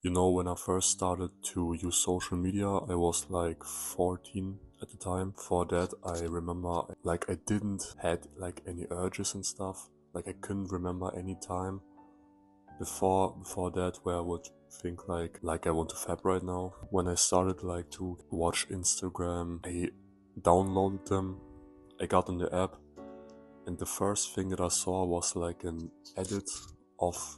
You know, when I first started to use social media, I was like 14 at the time. For that, I remember like I didn't had like any urges and stuff. Like I couldn't remember any time before that where I would think like I want to fap right now. When I started like to watch Instagram, I downloaded them. I got on the app, and the first thing that I saw was like an edit of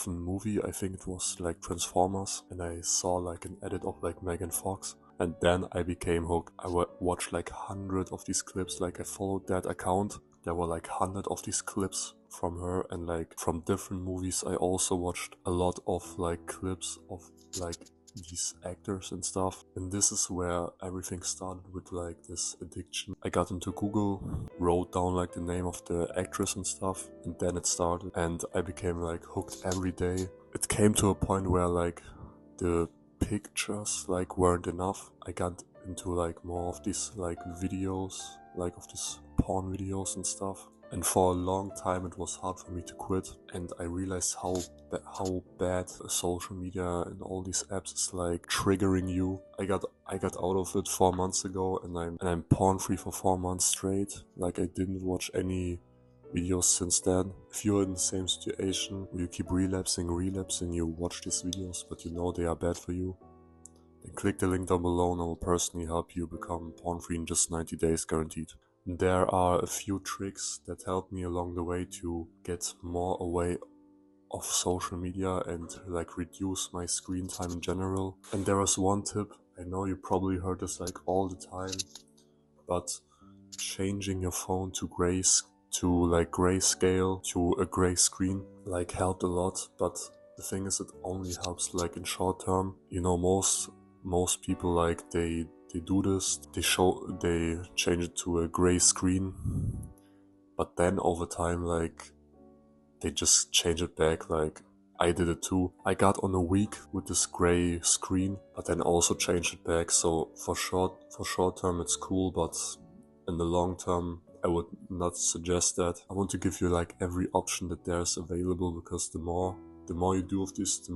a movie. I think it was like Transformers, and I saw like an edit of like Megan Fox, and then I became hooked. I watched like 100 of these clips. Like I followed that account. There were like 100 of these clips from her, and like from different movies. I also watched a lot of like clips of like these actors and stuff. And this is where everything started with like this addiction. I got into Google, wrote down like the name of the actress and stuff, and then it started, and I became like hooked every day. It came to a point where like the pictures like weren't enough. I got into like more of these like videos, like of these porn videos and stuff. And for a long time it was hard for me to quit, and I realized how bad social media and all these apps is like triggering you. I got out of it 4 months ago, and I'm porn free for 4 months straight. Like I didn't watch any videos since then. If you're in the same situation where you keep relapsing, you watch these videos but you know they are bad for you, then click the link down below and I will personally help you become porn free in just 90 days guaranteed. There are a few tricks that helped me along the way to get more away of social media and like reduce my screen time in general. And there is one tip, I know you probably heard this like all the time, but changing your phone to grayscale to a gray screen like helped a lot. But the thing is, it only helps like in short term. You know, most people like they do this, they change it to a gray screen, but then over time like they just change it back. Like I did it too. I got on a week with this gray screen, but then also changed it back. So for short term it's cool, but in the long term I would not suggest that. I want to give you like every option that there's available, because the more you do of this, the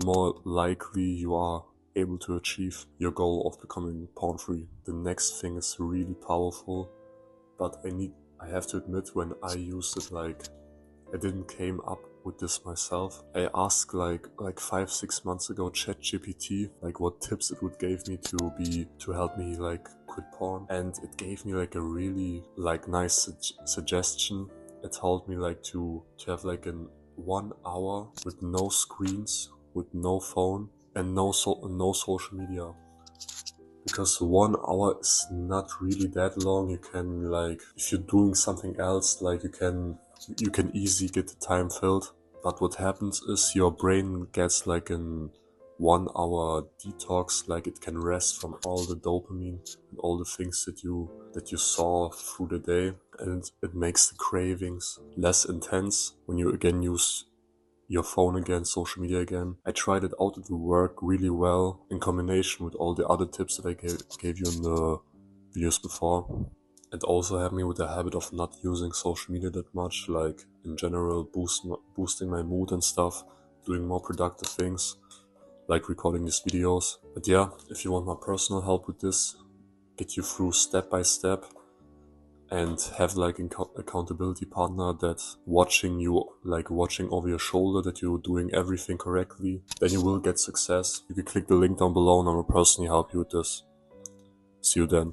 more likely you are able to achieve your goal of becoming porn free. The next thing is really powerful, but I have to admit, when I used it, like I didn't came up with this myself. I asked like 5-6 months ago ChatGPT like what tips it would give me to help me like quit porn, and it gave me like a really like nice suggestion. It told me like to have like an 1 hour with no screens, with no phone, and no social media. Because 1 hour is not really that long. You can like, if you're doing something else, like you can easily get the time filled. But what happens is your brain gets like an 1 hour detox, like it can rest from all the dopamine and all the things that you saw through the day, and it makes the cravings less intense when you again use your phone again, social media again. I tried it out, it will work really well in combination with all the other tips that I gave you in the videos before. It also helped me with the habit of not using social media that much, like in general boosting my mood and stuff, doing more productive things, like recording these videos. But yeah, if you want my personal help with this, get you through step by step, and have like an accountability partner that's watching over your shoulder that you're doing everything correctly, then you will get success. You can click the link down below and I will personally help you with this. See you then.